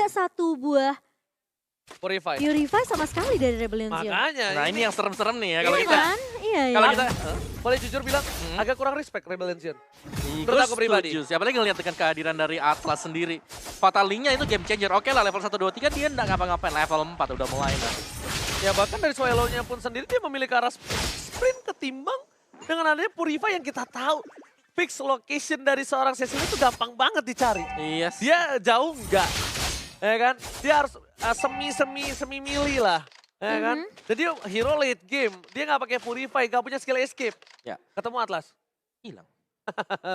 ada satu buah Purify. sama sekali dari Rebellion Zion. Makanya. Nah ini yang serem-serem nih ya kalau Iya kita. kan? Iya, Kalau iya. kita Boleh jujur bilang, agak kurang respect Rebellion Zion. Gue Menurut aku pribadi. setuju sih, apalagi ngeliat dengan kehadiran dari Atlas sendiri. Fatalinya itu game changer. Oke lah level 1, 2, 3 dia nggak ngapa-ngapain. Level 4 udah mulai nah. Ya bahkan dari Swallow-nya pun sendiri dia memilih ke arah sprint ketimbang dengan adanya Purify yang kita tahu. Fix location dari seorang Cecil itu gampang banget dicari. Iya sih. Dia jauh enggak. Ya kan? Dia harus semi milih lah. Ya kan? Jadi hero late game, dia nggak pakai Purify, nggak punya skill escape. Ya. Ketemu Atlas. Hilang.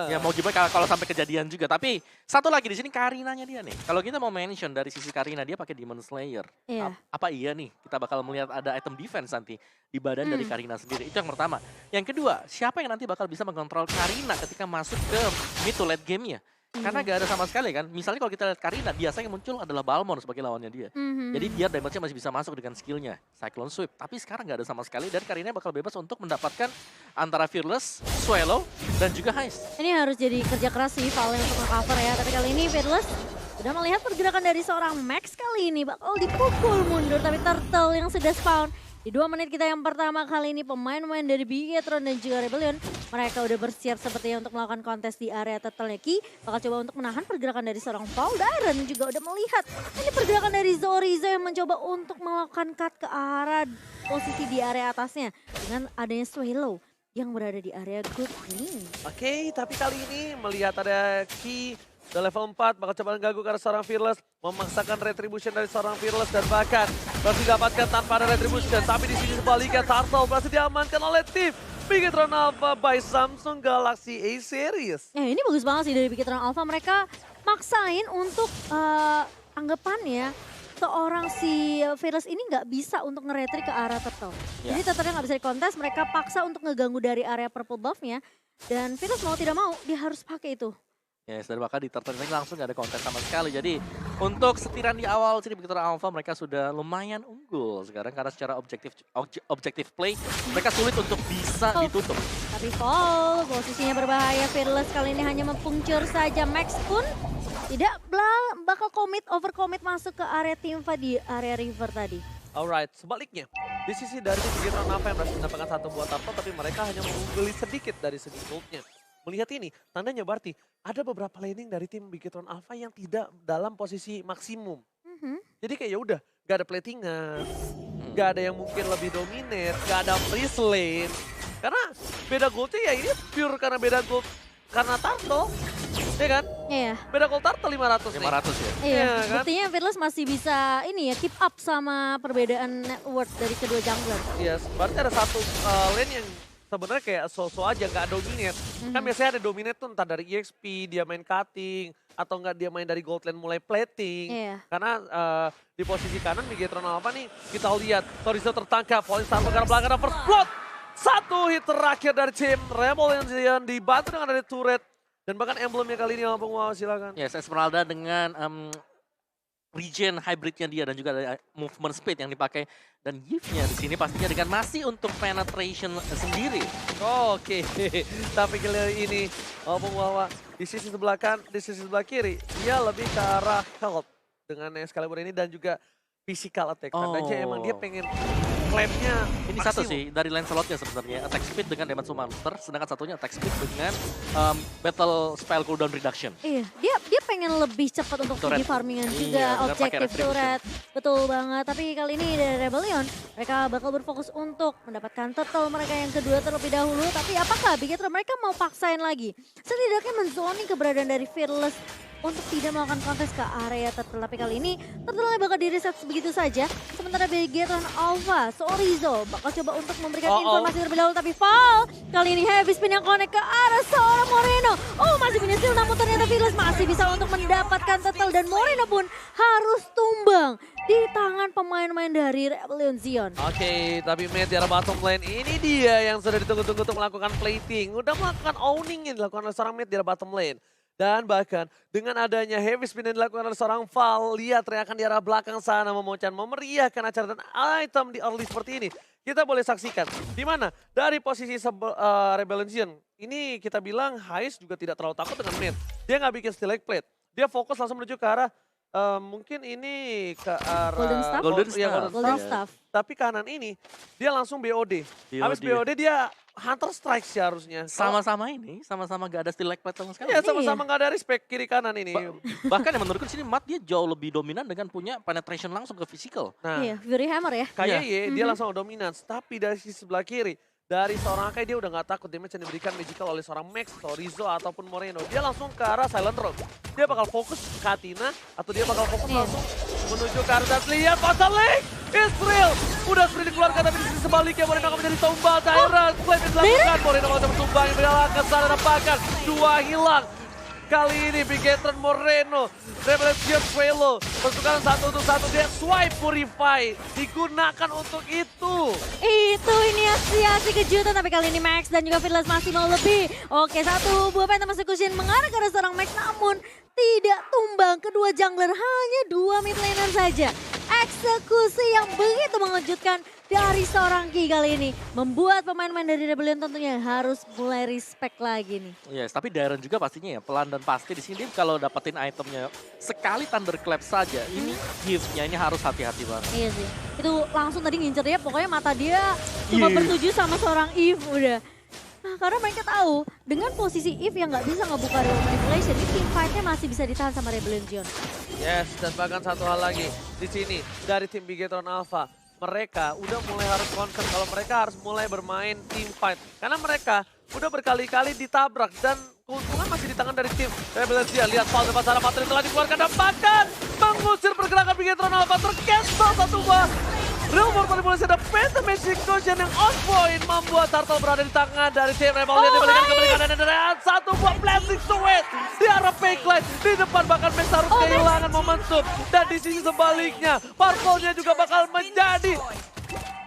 Ya mau gimana kalau sampai kejadian juga. Tapi satu lagi di sini Karinanya dia nih. Kalau kita mau mention dari sisi Karina dia pakai Demon Slayer. Iya. Apa iya nih kita bakal melihat ada item defense nanti di badan dari Karina sendiri. Itu yang pertama. Yang kedua, siapa yang nanti bakal bisa mengontrol Karina ketika masuk ke mid to late game-nya? Karena gak ada sama sekali kan. Misalnya kalau kita lihat Karina, biasanya yang muncul adalah Balmond sebagai lawannya dia. Jadi biar damage-nya masih bisa masuk dengan skillnya. Cyclone Sweep. Tapi sekarang gak ada sama sekali dan Karina bakal bebas untuk mendapatkan antara Fearless, Swallow, dan juga Heist. Ini harus jadi kerja keras sih Valen untuk nge-cover ya. Tapi kali ini Fearless udah melihat pergerakan dari seorang Max kali ini. Bakal dipukul mundur. Tapi Turtle yang sudah spawn. Di 2 menit kita yang pertama kali ini pemain-pemain dari Bigetron dan juga Rebellion. Mereka udah bersiap sepertinya untuk melakukan kontes di area Turtle Ki. Bakal coba untuk menahan pergerakan dari seorang Paul Daren. Juga udah melihat ini pergerakan dari Zorizo yang mencoba untuk melakukan cut ke arah posisi di area atasnya. Dengan adanya Swallow yang berada di area Good Green. Oke, tapi kali ini melihat ada Ki udah level 4, bakal coba ganggu ke arah seorang Fearless, memaksakan retribution dari seorang Fearless dan bahkan berhasil didapatkan tanpa ada retribution. Tapi di sini sebaliknya Turtle berhasil diamankan oleh tim Bigetron Alpha by Samsung Galaxy A Series. Ini bagus banget sih dari Bigetron Alpha. Mereka maksain untuk anggapannya seorang si Fearless ini nggak bisa untuk nge-retry ke arah Turtle. Jadi Turtle nggak bisa dikontes, mereka paksa untuk ngeganggu dari area purple buff-nya. Dan Fearless mau tidak mau, dia harus pakai itu. Ya, dan bahkan di Turtle ini langsung gak ada konten sama sekali. Jadi untuk setiran di awal sini Bigetron Alpha mereka sudah lumayan unggul sekarang karena secara objektif play mereka sulit untuk bisa ditutup. Tapi Fall posisinya berbahaya. Fearless kali ini hanya mempuncur saja. Max pun tidak bakal over commit masuk ke area Timva di area river tadi. Alright, sebaliknya di sisi dari Bigetron Alpha yang berhasil mendapatkan satu buah Turtle, tapi mereka hanya mengungguli sedikit dari segi goldnya. Melihat ini, tandanya berarti ada beberapa laning dari tim Bigetron Alpha yang tidak dalam posisi maksimum. Jadi kayak ya udah, gak ada platingan, gak ada yang mungkin lebih dominate, gak ada freeze lane. Karena beda goldnya ya ini pure karena beda gold karena Turtle. Iya kan? Iya. Beda gold Turtle 500 nih. 500 ya? Iya, kan? buktinya Fearless masih bisa ini ya, keep up sama perbedaan net worth dari kedua jungler. Yes, berarti ada satu lane yang sebenarnya kayak so-so aja, nggak dominate. Kan biasanya ada dominate tuh entah dari EXP, dia main cutting, atau enggak dia main dari gold lane mulai plating. Iya. Karena di posisi kanan Bigetron Alpha nih, kita lihat Torizo tertangkap, Falling Star bergerak belakang, first blood. Satu hit terakhir dari tim Rebellion Zion dibantu dengan dari turret. Dan bahkan emblemnya kali ini Lampung, wow silakan. Yes, Esmeralda dengan regen hybridnya dia dan juga ada movement speed yang dipakai dan Yves-nya di sini pastinya dengan masih untuk penetration sendiri. Oke, tapi kali ini Lampung bahwa di sisi sebelah kiri dia lebih ke arah health dengan Excalibur ini dan juga physical attack. Tandanya emang dia pengen claimnya ini maksimum. satu sih dari Lancelot-nya sebenarnya attack speed dengan damage monster, sedangkan satunya attack speed dengan battle spell cooldown reduction. Iya, dia pengen lebih cepat untuk Turret. di farmingan Iya, juga, dengan pakai objektif retribution. turret. Betul banget, tapi kali ini dari Rebellion, mereka bakal berfokus untuk mendapatkan turtle mereka yang kedua terlebih dahulu. Tapi apakah Bigetron mereka mau paksain lagi? Setidaknya menzoni keberadaan dari Fearless untuk tidak melakukan kontes ke area Turtle. Tapi kali ini Turtle bakal di-reset begitu saja. Sementara Bigetron Alpha, Zorizo bakal coba untuk memberikan informasi terlebih dahulu. Tapi Fall, kali ini heavy spin yang connect ke arah seorang Moreno. Masih punya skill, namun ternyata Fearless masih bisa untuk mendapatkan Turtle. Dan Moreno pun harus tumbang di tangan pemain-pemain dari Rebellion Zion. Oke, tapi mid di arah bottom lane ini dia yang sudah ditunggu-tunggu untuk melakukan plating. Udah melakukan owning yang dilakukan oleh seorang mid di arah bottom lane. Dan bahkan dengan adanya heavy spin yang dilakukan oleh seorang Val, lihat teriakan di arah belakang sana memeriahkan acara dan item di early seperti ini. Kita boleh saksikan di mana dari posisi Rebellion Zion ini kita bilang Heist juga tidak terlalu takut dengan mid. Dia nggak bikin select plate, dia fokus langsung menuju ke arah Mungkin ini ke arah Golden Staff? Golden Iya, Staff. Golden Iya. Staff. Tapi kanan ini dia langsung BOD. Habis BOD. BOD dia Hunter Strike sih harusnya. Sama-sama ini, sama-sama gak ada steal leg plate sama sekali. Iya, sama-sama nggak ada respect kiri kanan ini. Bahkan yang menurutku di sini Matt dia jauh lebih dominan dengan punya penetration langsung ke physical. Nah, Iya, Fury Hammer ya. kayak Iya. dia langsung dominans. Tapi dari sisi sebelah kiri, dari seorang Akai dia udah nggak takut damage yang diberikan magical oleh seorang Max, Torizo ataupun Moreno. Dia langsung ke arah Silent Rock. Dia bakal fokus ke Katina atau dia bakal fokus Iya. langsung menuju ke arah dan lihat Fatal Link! Israel! Udah seperti dikeluarkan tapi di sisi sebaliknya Moreno akan menjadi tumbal. Tyrant claim yang dilakukan. Moreno mau coba tumbang yang berjalan ke sana dan bahkan 2 hilang. Kali ini Bigetron Moreno, Revelation Velo, pertukaran 1 untuk 1, dia swipe Purify, digunakan untuk itu. Itu ini aksi kejutan, tapi kali ini Max dan juga Fearless masih mau lebih. Oke, satu buah Phantom Execution mengarah ke arah seorang Max, namun tidak tumbang. Kedua jungler hanya 2 mid laner saja. Eksekusi yang begitu mengejutkan dari seorang Ki kali ini. Membuat pemain-pemain dari Rebellion tentunya harus mulai respect lagi nih. Yes, tapi Darren juga pastinya ya pelan dan pasti di sini dia kalau dapetin itemnya sekali Thunderclap saja, ini gift-nya ini harus hati-hati banget. Iya sih, itu langsung tadi ngincer dia, pokoknya mata dia cuma bertuju sama seorang Eve udah. Nah, karena mereka tahu dengan posisi Eve yang nggak bisa ngebuka real manipulation, ini team fight-nya masih bisa ditahan sama Rebellion Zion. Yes, dan bahkan satu hal lagi di sini dari tim Bigetron Alpha, mereka udah mulai harus concern kalau mereka harus mulai bermain team fight. Karena mereka udah berkali-kali ditabrak dan keuntungan masih di tangan dari tim Rebellion Zion. Lihat foul depan sana, Patrick telah dikeluarkan dan bahkan mengusir pergerakan Bigetron Alpha, tercancel satu buah. Real World Manipulation ada Phantom Execution yang on point membuat Turtle berada di tangan dari tim Rebellion. Dibalikan kembali kanan dan satu buah Blazing Sweat di arah backline. Di depan bahkan Max harus kehilangan momentum. Dan di sisi sebaliknya, Purple-nya juga bakal menjadi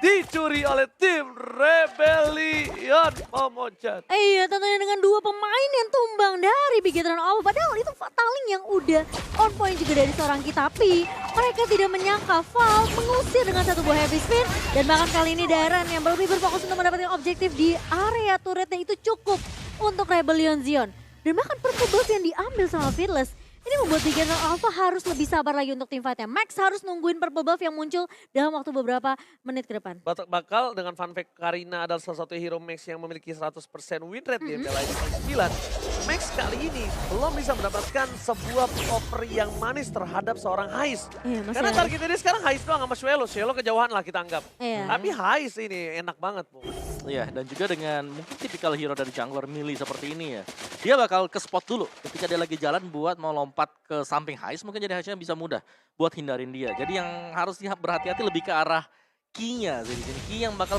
dicuri oleh tim Rebellion. Momochan. Iya, tentunya dengan 2 pemain yang tumbang dari Bigetron Alpha. Padahal itu Fataling yang udah on point juga dari seorang Ki. Tapi mereka tidak menyangka Val mengusir dengan 1 buah heavy spin. Dan bahkan kali ini Darren yang lebih berfokus untuk mendapatkan objektif di area turretnya itu cukup untuk Rebellion Zion. Dan bahkan purple buff yang diambil sama Fearless. Ini membuat Bigetron Alpha harus lebih sabar lagi untuk tim fight-nya. Max harus nungguin purple buff yang muncul dalam waktu beberapa menit ke depan. Bakal dengan fun fact Karina adalah salah satu hero Max yang memiliki 100% win rate di MPL ID 9. Max kali ini belum bisa mendapatkan sebuah offer yang manis terhadap seorang Hais. Iya, masih Karena ada. target ini sekarang Hais doang sama Shuelo. Shuelo kejauhan lah kita anggap. Iya. Tapi Hais ini enak banget, Bu. Iya, dan juga dengan mungkin tipikal hero dari jungler melee seperti ini ya. Dia bakal ke spot dulu ketika dia lagi jalan buat mau lompat ke samping Hais, mungkin jadi Haisnya bisa mudah buat hindarin dia. Jadi yang harus berhati-hati lebih ke arah Ki-nya sih di sini. Ki yang bakal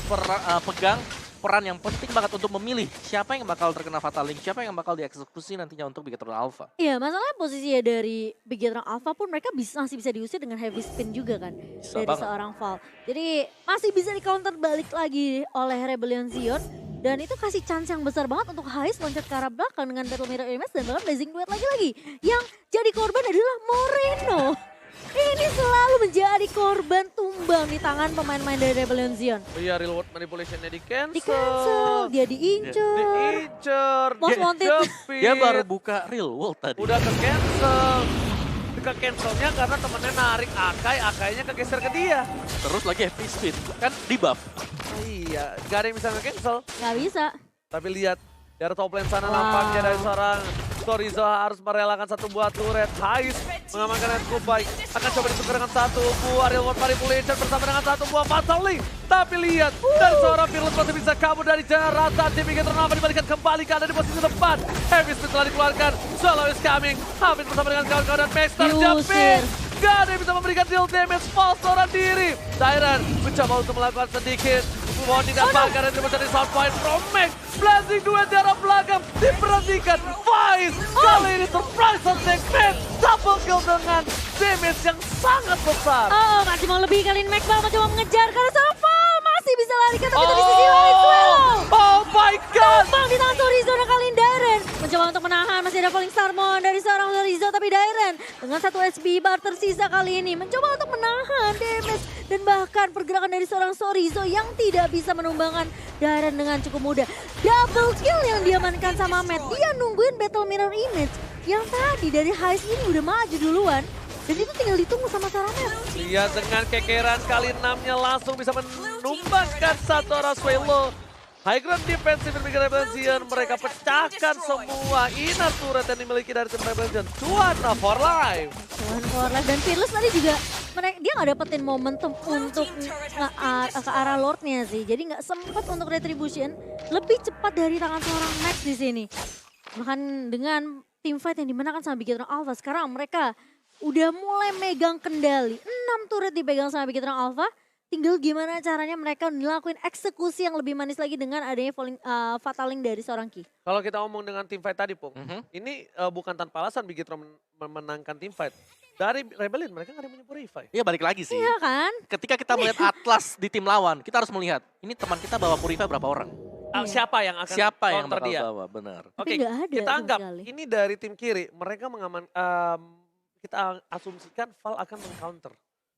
pegang peran yang penting banget untuk memilih siapa yang bakal terkena Fatal Link, siapa yang bakal dieksekusi nantinya untuk Bigetron Alpha. Iya, masalahnya posisinya dari Bigetron Alpha pun mereka masih bisa diusir dengan heavy spin juga kan. Bisa Dari banget. seorang Val. Jadi masih bisa di counter balik lagi oleh Rebellion Zion. Dan itu kasih chance yang besar banget untuk Hais loncat ke arah belakang dengan Battle Mirror Image dan bahkan Blazing Duet lagi-lagi. Yang jadi korban adalah Moreno. Ini selalu menjadi korban tumbang di tangan pemain-pemain dari Rebellion Zion. Iya, real world manipulation-nya Di cancel, di-cancel. dia diincer. Diincer, Most wanted. dijepit. Dia baru buka real world tadi. Udah ke-cancel. Ke-cancelnya karena temennya narik Akai, Akainya kegeser ke dia. Terus lagi heavy speed, kan di buff. Iya, gak ada yang bisa nge-cancel. Gak bisa. Tapi lihat, dari top lane sana Wow. nampaknya dari seorang Torizo harus merelakan satu buah turret. Hais mengamankan yang cukup baik. Akan coba ditukar dengan satu buah real world manipulation bersama dengan satu buah Fatal Link. Tapi lihat, dari seorang Fearless masih bisa kabur dari jeratan tim Bigetron Alpha dibalikan kembali ke ada di posisi depan. Heavy Speed telah dikeluarkan. Swallow is coming. Hafiz bersama dengan kawan-kawan dan Max terjepit. Gak ada yang bisa memberikan deal damage false seorang diri. Tyrant mencoba untuk melakukan sedikit warning dan pagar dan terima dari sound point from Max. Blazing Duet di arah belakang diperhentikan. Vice kali ini surprise attack man. Double kill dengan damage yang sangat besar. Oh, masih mau lebih kali ini Max Ball mencoba mengejar karena seorang Val masih bisa larikan tapi di sisi lain Swallow. Oh my god. Tumbang di tangan Torizo dan kali ini Darren mencoba untuk menahan, masih ada Falling Starmon dari seorang Torizo tapi Darren dengan 1 HP bar tersisa kali ini mencoba untuk menahan damage dan bahkan pergerakan dari seorang Torizo yang tidak bisa menumbangkan Darren dengan cukup mudah. Double kill yang diamankan sama Matt, dia nungguin Battle Mirror Image yang tadi dari Hais ini udah maju duluan. Dan itu tinggal ditunggu sama Saramet. Lihat dengan kekeran kali 6-nya langsung bisa menumbangkan satu arah Swallow. High ground defensive dari Rebellion, mereka pecahkan semua inner turret yang dimiliki dari tim Rebellion. Cuana for life. Tuhan for life. Dan Fearless tadi juga dia nggak dapetin momentum untuk ke arah Lordnya sih. Jadi nggak sempat untuk retribution. Lebih cepat dari tangan seorang Max di sini. Bahkan dengan teamfight yang dimenangkan sama Bigetron Alpha, sekarang mereka udah mulai megang kendali. 6 turret dipegang sama Bigetron Alpha. Tinggal gimana caranya mereka ngelakuin eksekusi yang lebih manis lagi dengan adanya fataling dari seorang Ki. Kalau kita ngomong dengan teamfight tadi, Pung, ini bukan tanpa alasan Bigetron memenangkan teamfight. Dari Rebellion mereka nggak ada yang punya Purify. Iya balik lagi sih. Iya kan? Ketika kita melihat Atlas di tim lawan, kita harus melihat ini teman kita bawa Purify berapa orang. Siapa yang akan Siapa yang counter bakal dia? bawa, benar. Oke, nggak ada kita sama anggap sekali. ini dari tim kiri, mereka kita asumsikan Val akan meng-counter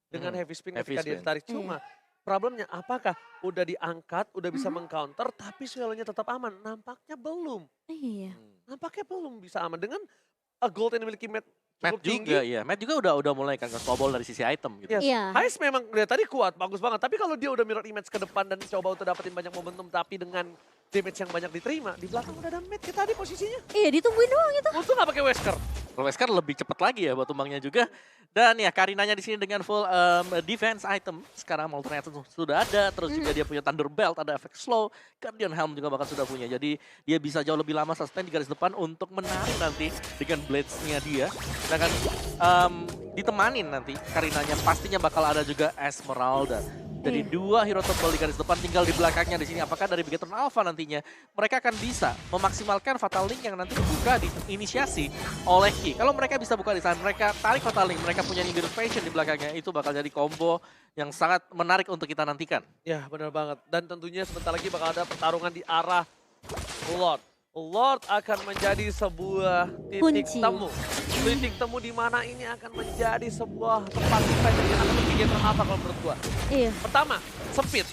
dengan heavy spin Heavy ketika dia spin. ditarik. Cuma problemnya apakah udah diangkat, udah bisa meng-counter tapi Swallow-nya tetap aman? Nampaknya belum. Iya. Nampaknya belum bisa aman dengan gold yang dimiliki Matt Matt cukup tinggi. juga ya, Matt juga udah mulai kan snowball dari sisi item gitu. Yes. Iya. Heist memang dari tadi kuat, bagus banget. Tapi kalau dia udah mirror image ke depan dan coba untuk dapetin banyak momentum tapi dengan damage yang banyak diterima, di belakang udah ada Matt kita tadi posisinya. Iya ditungguin doang itu. Untung gak pakai Wesker. Wesker lebih cepat lagi ya buat tumbangnya juga. Dan ya Karinanya di sini dengan full defense item. Sekarang Molten Item sudah ada, terus juga dia punya Thunder Belt, ada efek slow. Guardian Helm juga bahkan sudah punya. Jadi dia bisa jauh lebih lama sustain di garis depan untuk menarik nanti dengan blades-nya dia. Sedangkan ditemanin nanti Karinanya pastinya bakal ada juga Esmeralda. Jadi dua hero tebal di garis depan, tinggal di belakangnya di sini. Apakah dari Bigetron Alpha nantinya mereka akan bisa memaksimalkan Fatal Link yang nanti dibuka diinisiasi oleh Ki. Kalau mereka bisa buka di sana, mereka tarik Fatal Link, mereka punya Nimbus Passion di belakangnya. Itu bakal jadi combo yang sangat menarik untuk kita nantikan. Ya benar banget. Dan tentunya sebentar lagi bakal ada pertarungan di arah Lord. Lord akan menjadi sebuah titik Kunci. temu. Titik temu di mana ini akan menjadi sebuah tempat fight yang akan Bigetron Alpha kalau menurut gua. Iya. Pertama, sempit.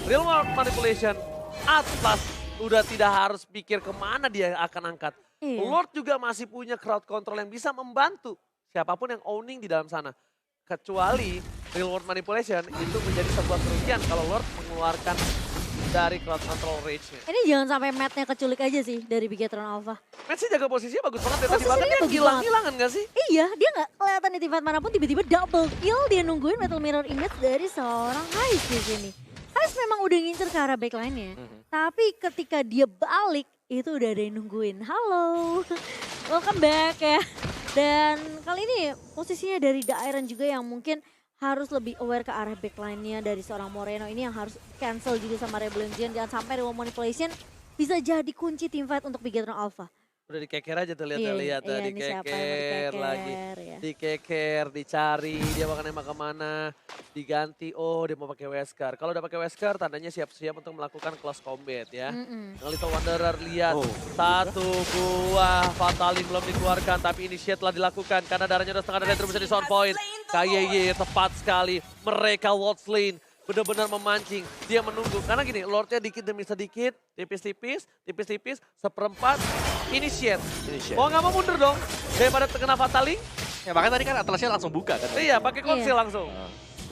Real world manipulation. Atlas udah tidak harus pikir kemana dia akan angkat. Iya. Lord juga masih punya crowd control yang bisa membantu siapapun yang owning di dalam sana. Kecuali real world manipulation itu menjadi sebuah kerugian kalau Lord mengeluarkan dari crowd control rage-nya. Ini jangan sampai Matt-nya keculik aja sih dari Bigetron Alpha. Matt sih jaga posisinya bagus banget ya. Tadi Posisinya bahkan dia bagus hilang-hilangan gak sih? Iya, dia nggak kelihatan di tempat manapun, tiba-tiba double kill, dia nungguin Metal Mirror Image dari seorang Heist di sini. Heist memang udah ngincer ke arah backline-nya, tapi ketika dia balik, itu udah ada yang nungguin. Halo, welcome back ya. Dan kali ini posisinya dari Dairon juga yang mungkin harus lebih aware ke arah backline-nya dari seorang Moreno ini yang harus cancel juga sama Rebellion. Jangan sampai Real Manipulation bisa jadi kunci teamfight untuk Bigetron Alpha. Udah dikeker aja tuh lihat Iya, lihat iya, ini siapa yang mau dikeker lagi. ya. Dikeker, dicari, dia bakal nembak kemana, diganti, oh dia mau pakai Wesker. Kalau udah pakai Wesker tandanya siap-siap untuk melakukan close combat ya. Yang Little Wanderer lihat, satu buah Fataling belum dikeluarkan tapi initiate telah dilakukan karena darahnya udah setengah dari bisa di sound point. KYY tepat sekali, mereka World Lane benar-benar memancing, dia menunggu. Karena gini, Lordnya dikit demi sedikit, tipis-tipis, seperempat, initiate. Mau nggak mau mundur dong, daripada terkena Fataling. Ya bahkan tadi kan Atlasnya langsung buka kan. Iya, pakai konsil langsung.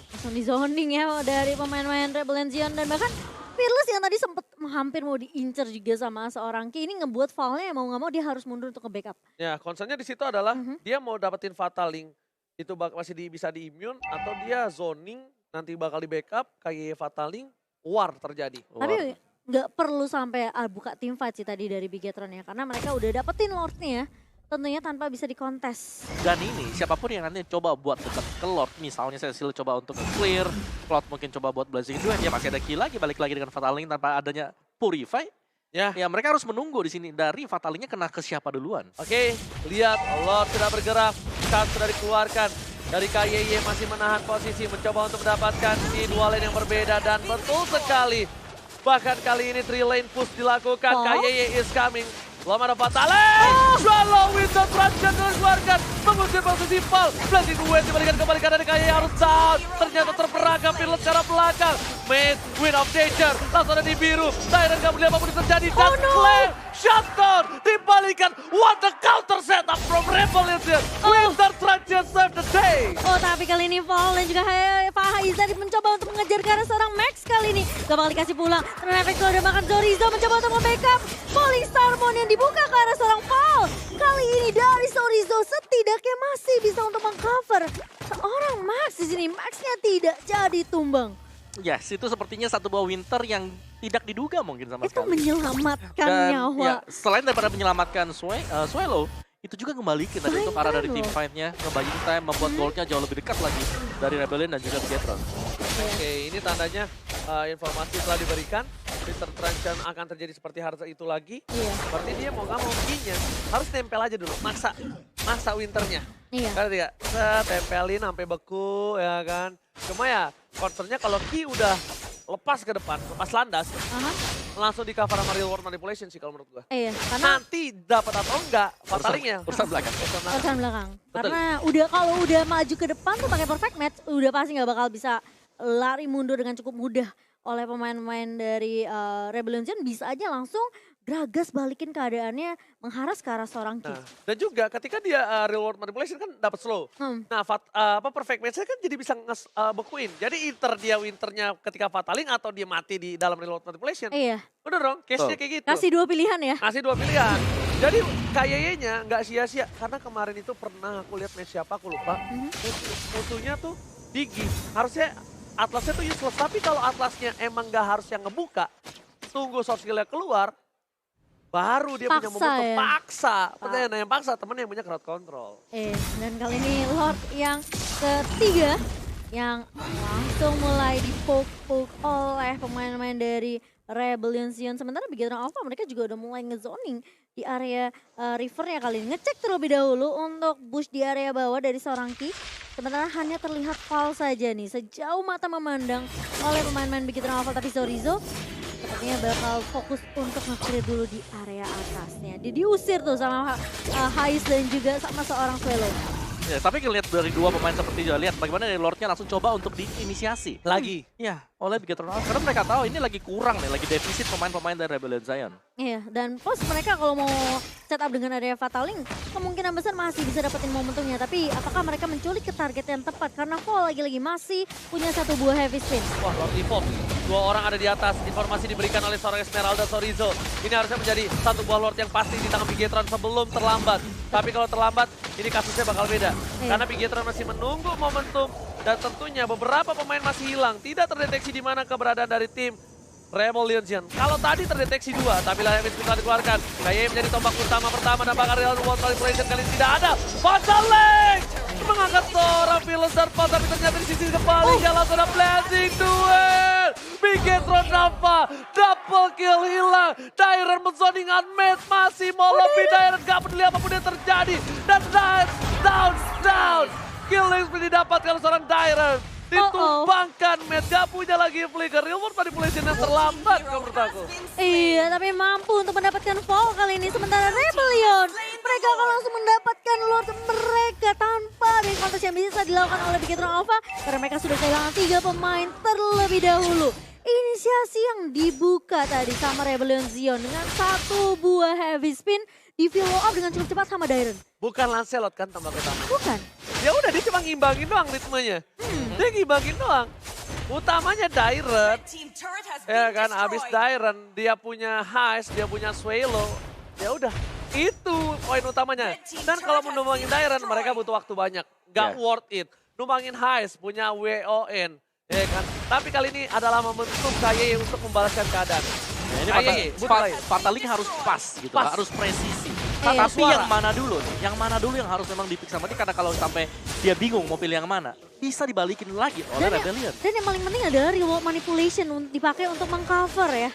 Langsung di zoning ya dari pemain-pemain Rebellion dan bahkan Fearless yang tadi sempat hampir mau diincer juga sama seorang Ki. Ini ngebuat Valnya mau nggak mau dia harus mundur untuk ke backup. Ya, concernnya di situ adalah dia mau dapetin Fataling, itu masih bisa di-immune atau dia zoning, nanti bakal di backup, kayak Fataling, war terjadi. Tapi nggak perlu sampai buka team fight sih tadi dari Bigetron ya. Karena mereka udah dapetin Lordnya tentunya tanpa bisa dikontes. Dan ini siapapun yang nanti coba buat dekat ke Lord, misalnya Cecil coba untuk clear, Cloud mungkin coba buat Blazing Duel, ya masih ada kill lagi, balik lagi dengan Fataling tanpa adanya Purify. Ya mereka harus menunggu di sini dari Fatalingnya kena ke siapa duluan. Oke, lihat Lord sudah bergerak, Cut sudah dikeluarkan. Dari KYY masih menahan posisi, mencoba untuk mendapatkan di dua lane yang berbeda dan betul sekali. Bahkan kali ini 3 lane push dilakukan, KYY is coming. Belum ada Fataling, Swallow with the transition dikeluarkan, mengusir posisi Val. Blazing Duel dibalikan kembali karena KYY harus down. Ternyata terperangkap Fearless ke arah belakang. Maze, Wind of Nature, langsung ada di biru. Tyrant gak melihat apapun yang terjadi dan shutdown dibalikan. What the counter setup from Revolution. Winter try to save the day. Oh, tapi kali ini Fall dan juga Fahaiza mencoba untuk mengejar ke arah seorang Max kali ini. Gak bakal dikasih pulang. Ternyata udah makan Sorizo mencoba untuk membackup. Falling Starmon yang dibuka ke arah seorang Fall. Kali ini dari Sorizo setidaknya masih bisa untuk mengcover seorang Max di sini. Maxnya tidak jadi tumbang. Yes, itu sepertinya satu buah Winter yang tidak diduga mungkin sama Itu sekali. menyelamatkan Dan nyawa. ya, selain daripada menyelamatkan Swallow, itu juga ngembalikin tadi untuk arah dari team fight-nya. Ngebayin time, membuat goalnya jauh lebih dekat lagi dari Rebellion dan juga Bigetron. Oke, ini tandanya informasi telah diberikan. Winter Transition akan terjadi seperti harus itu lagi. Iya. Berarti dia mau nggak mau Ki-nya harus tempel aja dulu. Maksa Winternya. Iya. Kan tidak? Tempelin sampai beku ya kan. Cuma ya concernnya kalau Ki udah lepas ke depan, lepas landas, Aha. langsung di cover sama real world manipulation sih kalau menurut gua. Iya, karena Nanti dapat atau enggak, fatalingnya. Urusan belakang. urusan belakang. Betul. Karena kalau udah maju ke depan tuh pakai perfect match, udah pasti nggak bakal bisa lari mundur dengan cukup mudah oleh pemain-pemain dari Rebellion. Bisa aja langsung Gragas balikin keadaannya mengharass ke arah seorang Ki. Nah, dan juga ketika dia real world manipulation kan dapat slow. Nah, perfect match-nya kan jadi bisa bekuin. Jadi Winternya ketika fataling atau dia mati di dalam real world manipulation. Iya, Udah dong, case-nya kayak gitu. kasih dua pilihan ya. Kasih dua pilihan. Jadi kayaknya nggak sia-sia. Karena kemarin itu pernah aku lihat match siapa, aku lupa. Musuhnya tuh Digi. Harusnya Atlasnya tuh useless. Tapi kalau Atlasnya emang nggak harus yang ngebuka, tunggu soft skill-nya keluar, baru dia punya Paksa momentum. ya? Paksa. Nah, yang paksa temen yang punya crowd control. Dan kali ini Lord yang ketiga yang langsung mulai dipoke-poke oleh pemain-pemain dari Rebellion Sion. Sementara Bigetron Alpha mereka juga udah mulai ngezoning di area rivernya kali ini. Ngecek terlebih dahulu untuk push di area bawah dari seorang Ki. Sementara hanya terlihat Fall saja nih sejauh mata memandang oleh pemain-pemain Bigetron Alpha. Tapi Sorizo sepertinya bakal fokus untuk nge-clear dulu di area atasnya. Dia diusir tuh sama Hais dan juga sama seorang Swallow. Ya, tapi ngelihat dari dua pemain seperti itu, lihat bagaimana dari Lordnya langsung coba untuk diinisiasi. Lagi. Ya, oleh Bigetron Alpha. Karena mereka tahu ini lagi kurang nih, lagi defisit pemain-pemain dari Rebellion Zion. Iya, dan plus mereka kalau mau setup dengan area Fataling, kemungkinan besar masih bisa dapetin momentumnya. Tapi apakah mereka menculik ke target yang tepat? Karena Fall lagi-lagi masih punya satu buah heavy spin. Wah, Lord Default. Dua orang ada di atas. Informasi diberikan oleh seorang Esmeralda Sorizo. Ini harusnya menjadi satu buah Lord yang pasti di tangan Bigetron sebelum terlambat. Tapi kalau terlambat, ini kasusnya bakal beda. Karena Bigetron masih menunggu momentum. Dan tentunya beberapa pemain masih hilang. Tidak terdeteksi di mana keberadaan dari tim Rebellion. Kalau tadi terdeteksi dua, tapi lah yang bisa dikeluarkan. Kayaknya menjadi tombak utama pertama dan bakal real world manipulation kali ini tidak ada. Fataling mengangkat seorang Philosopher Fall, tapi ternyata di sisi sebaliknya langsung ada blazing duel. Bigetron Alpha, double kill hilang. Dairon menzoning unmatched, masih mau lebih. Dairon gak peduli apapun yang terjadi. Dan down. Killing spree didapatkan seorang Dairon. Ditumbangkan, Matt gak punya lagi flicker. Real world manipulation yang terlambat menurut aku. Iya, tapi mampu untuk mendapatkan Fall kali ini. Sementara Rebellion, mereka akan langsung mendapatkan Lord mereka tanpa ada kontes yang bisa dilakukan oleh Bigetron Alpha. Karena mereka sudah kehilangan 3 pemain terlebih dahulu. Inisiasi yang dibuka tadi sama Rebellion Zion dengan satu buah heavy spin di follow up dengan cukup cepat sama Dairon. Bukan Lancelot kan tambah utama. Bukan. Ya udah dia cuma ngimbangin doang ritmenya. Dia ngimbangin doang. Utamanya Dairon. Ya kan abis Dairon dia punya Hais, dia punya Swallow. Ya udah itu poin utamanya. Dan kalau mau numbangin Dairon mereka butuh waktu banyak. Gak worth it. Numbangin Hais punya WON. Ya kan. Tapi kali ini adalah momentum KYE untuk membalaskan keadaan. Nah, ini Fataling harus pas gitu, harus presisi. Tapi yang mana dulu nih? Yang mana dulu yang harus memang dipikir sama dia, karena kalau sampai dia bingung mau pilih yang mana, bisa dibalikin lagi oleh Rebellion. Dan yang paling penting adalah reward manipulation dipakai untuk mengcover ya.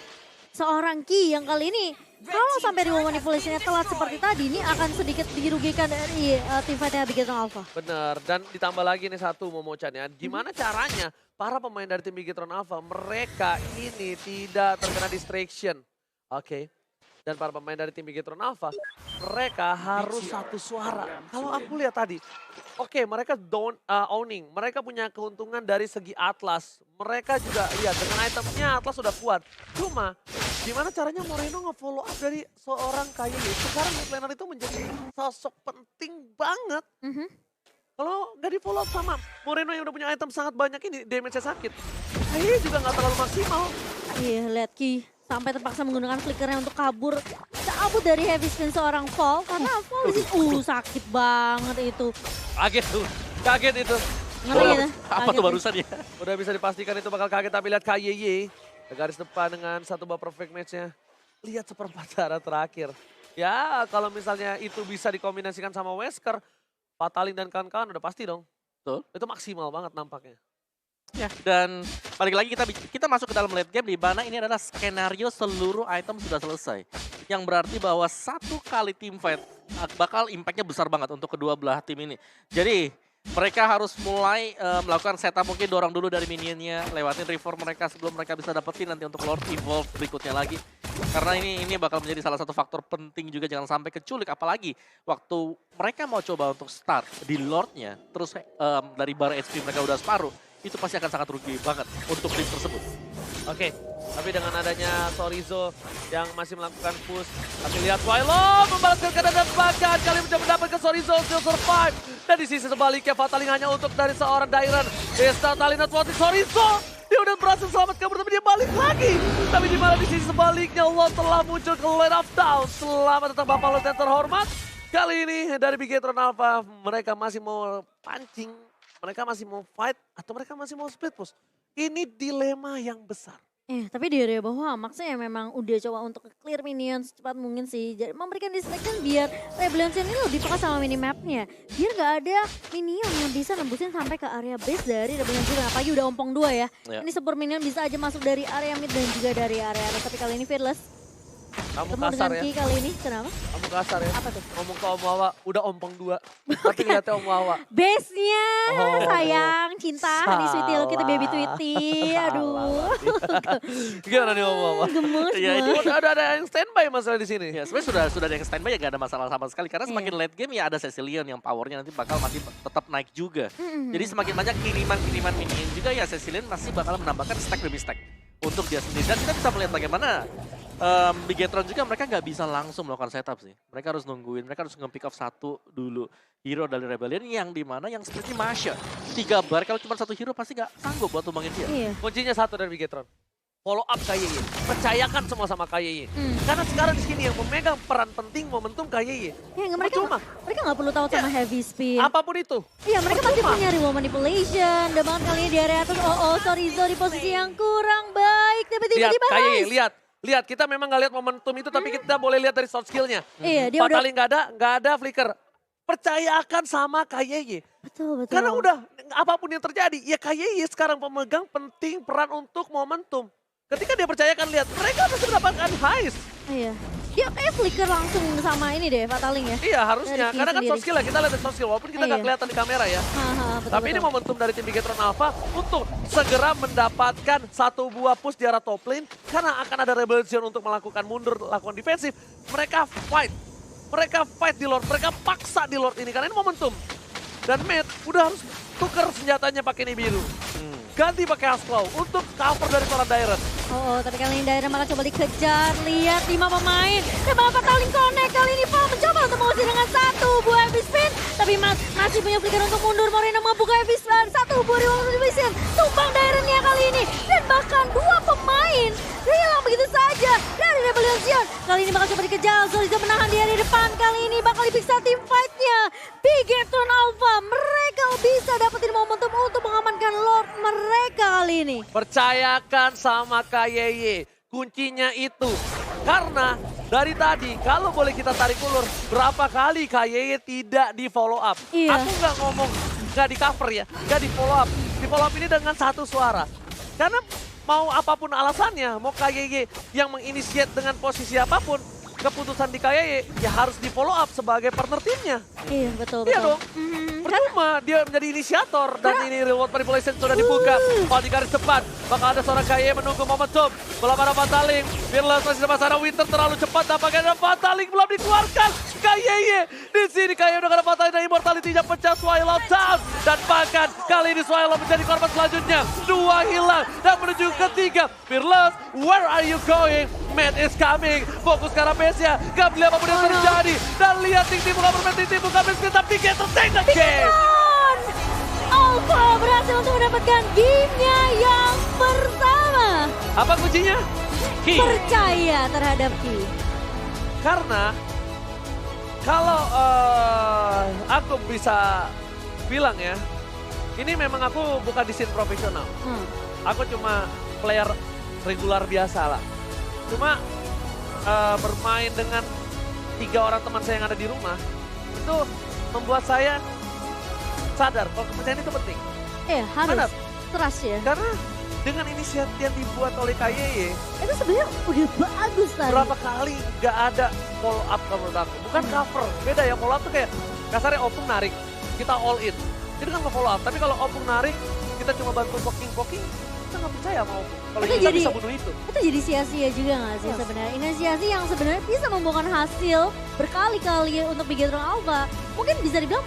Seorang Ki yang kali ini kalau sampai reward manipulation-nya telat seperti tadi, ini akan sedikit dirugikan dari tim fight-nya Bigetron Alpha. Bener, dan ditambah lagi nih satu Momo-chan ya. Gimana caranya para pemain dari tim Bigetron Alpha, mereka ini tidak terkena distraction. Oke. Dan para pemain dari tim Bigetron Alpha, mereka harus satu suara. Kalau aku lihat tadi, oke, mereka owning. Mereka punya keuntungan dari segi Atlas. Mereka juga lihat dengan itemnya Atlas sudah kuat. Cuma Gimana caranya Moreno nge-follow up dari seorang KYY. Sekarang mid laner itu menjadi sosok penting banget. Kalau nggak di-follow up sama Moreno yang udah punya item sangat banyak ini, damage-nya sakit. KYY juga nggak terlalu maksimal. Iya, lihat Ki. Sampai terpaksa menggunakan flickernya untuk kabur. Cabut dari heavy spin seorang Fall. Karena Fall di sini, sakit banget itu. Kaget itu. Ngeri ya. Apa tuh barusan ya? Udah bisa dipastikan itu bakal kaget, tapi lihat KYY. Ke garis depan dengan satu buah perfect match-nya. Lihat seperempat darah terakhir. Ya, kalau misalnya itu bisa dikombinasikan sama Wesker, Fataling dan kawan-kawan udah pasti dong. Betul. Itu maksimal banget nampaknya. Ya, dan balik lagi kita masuk ke dalam late game di mana ini adalah skenario seluruh item sudah selesai. Yang berarti bahwa satu kali team fight bakal impact-nya besar banget untuk kedua belah tim ini. Jadi mereka harus mulai melakukan setup, mungkin dorong dulu dari minionnya, lewatin reform mereka sebelum mereka bisa dapetin nanti untuk Lord Evolve berikutnya lagi. Karena ini bakal menjadi salah satu faktor penting juga, jangan sampai keculik. Apalagi waktu mereka mau coba untuk start di Lordnya, terus dari bar HP mereka udah separuh, itu pasti akan sangat rugi banget untuk tim tersebut. Oke, tapi dengan adanya Sorizo yang masih melakukan push. Tapi lihat Swilo membalaskan keadaan dan bahkan kali mencoba mendapatkan Sorizo still survive. Dan di sisi sebaliknya Fataling hanya untuk dari seorang Dairen. Desta Talina Twati Sorizo. Dia udah berhasil selamat kabur tapi dia balik lagi. Tapi di mana di sisi sebaliknya Allah telah muncul ke Lane of Down. Selamat datang Bapak Lord yang terhormat. Kali ini dari Bigetron Alpha mereka masih mau pancing. Mereka masih mau fight atau mereka masih mau split push. Ini dilema yang besar. Tapi di area bawah maksudnya memang udah coba untuk clear minion secepat mungkin sih. Jadi memberikan distraction biar Rebellion ini lebih peka sama minimapnya. Biar gak ada minion yang bisa nembusin sampai ke area base dari Rebellion juga. Apalagi udah ompong 2 ya. Ini super minion bisa aja masuk dari area mid dan juga dari area atas. Tapi kali ini Fearless. Kamu Ketemu kasar dengan ya. Ki kali ini, kenapa? Kamu kasar ya. Apa tuh? Ngomong ke Om Wawa, udah ompong 2. Tapi lihatnya Om Wawa. Base-nya Oh. sayang, cinta, nih sweetie lo kita baby Salah. tweety, aduh. Gimana nih Om Wawa? Gemes Iya, gue. ini Ada yang standby masalah di sini. Ya sebenarnya sudah ada yang standby ya, gak ada masalah sama sekali. Karena semakin late game ya ada Cecilion yang powernya nanti bakal masih tetap naik juga. Jadi semakin banyak kiriman minion juga ya Cecilion masih bakal menambahkan stack demi stack untuk dia sendiri. Dan kita bisa melihat bagaimana Bigetron juga mereka nggak bisa langsung melakukan setup sih. Mereka harus nungguin, mereka harus nge-pick off satu dulu hero dari Rebellion yang dimana yang seperti Masha. 3 bar kalau cuma satu hero pasti nggak sanggup buat tumbangin dia. Iya. Kuncinya satu dari Bigetron. Follow up KYY. Percayakan semua sama KYY. Karena sekarang di sini yang memegang peran penting momentum KYY. Ya, mereka nggak perlu tahu sama heavy speed. Apapun itu. Iya, mereka pasti punya remote manipulation. Dan banget kali ini di area atas. Sorizo di posisi yang kurang baik. Tapi Lihat tiba-tiba KYY, lihat. Kita memang nggak lihat momentum itu, tapi kita boleh lihat dari soft skillnya. Iya, dia udah. Fataling nggak ada flicker. Percayakan sama KYY. Betul. Karena udah apapun yang terjadi, ya KYY sekarang pemegang penting peran untuk momentum. Ketika dia percayakan, lihat mereka harus mendapatkan heist. Iya. Dia flicker langsung sama ini deh, Fataling ya. Iya harusnya, Dari karena kan sendiri. soft skill ya, kita lihat dari soft skill. Walaupun kita nggak Iya. kelihatan di kamera ya. Betul, Tapi ini momentum dari tim Bigetron Alpha untuk segera mendapatkan satu buah push di arah top lane. Karena akan ada Rebellion untuk melakukan mundur, lakukan defensif. Mereka fight di Lord, mereka paksa di Lord ini. Karena ini momentum. Dan Matt udah harus tuker senjatanya pakai Nibiru. Ganti pakai Hasclaw untuk cover dari seorang Dairen. Tapi kali ini Dairen malah coba dikejar. Lihat 5 pemain. Dan malah Fataling connect. Kali ini Paul mencoba untuk mengusir dengan 1 buah heavy spin. Tapi masih punya flicker untuk mundur. Moreno membuka heavy spin. 1 buah reward division. Tumbang Dairennya kali ini. Dan bahkan 2 pemain hilang begitu saja dari Rebellion. Kali ini bakal coba dikejar. Sorizo menahan dia di depan. Kali ini bakal dipiksa tim fight-nya. Bigetron Alpha. Mereka bisa dapetin momentum untuk mengamankan Lord mereka kali ini. Percayakan sama KYY. Kuncinya itu. Karena dari tadi, kalau boleh kita tarik ulur, berapa kali KYY tidak di follow up. Iya. Aku nggak ngomong, nggak di cover ya, nggak di follow up. Di follow up ini dengan satu suara. Karena mau apapun alasannya, mau KYY yang menginisiat dengan posisi apapun, keputusan di KYY ya harus di follow up sebagai partner timnya. Iya, betul. Iya dong. Percuma dia menjadi inisiator dan ini reward manipulation sudah dibuka. Di garis depan bakal ada seorang KYY menunggu momentum. Belum ada Fataling. Fearless masih sama sana. Winter terlalu cepat tampaknya ada Fataling belum dikeluarkan. KYY di sini KYY udah ada Fataling dan Immortality-nya pecah. Swallow down dan bahkan kali ini Swallow menjadi korban selanjutnya. 2 hilang dan menuju ketiga. Fearless, where are you going? Matt is coming. Fokus ke arah Pesia. Gak beli apapun yang terjadi. Dan lihat Ting buka bermain, Ting buka bermain. Tapi Gatron take the game. Alpha berhasil untuk mendapatkan gamenya yang pertama. Apa kuncinya? Ki. Percaya terhadap Ki. Karena kalau aku bisa bilang ya, ini memang aku bukan di scene profesional. Aku cuma player regular biasa lah. Cuma bermain dengan 3 orang teman saya yang ada di rumah, itu membuat saya sadar kalau kepercayaan itu penting. Harus Benar. trust ya. Karena dengan inisiatif yang dibuat oleh KYY, Itu sebenarnya udah bagus tadi. berapa kali nggak ada follow up kalau menurut aku. Bukan cover, beda ya follow up tuh kayak kasarnya Opung narik, kita all in. Itu kan nggak follow up, tapi kalau Opung narik, kita cuma bantu poking, kita nggak percaya sama Opung. Kalau Itu kita jadi- bisa bunuh itu. Itu jadi sia-sia juga gak sih sebenarnya? Inisiasi yang sebenarnya bisa membuahkan hasil berkali-kali untuk Bigetron Alpha. Mungkin bisa dibilang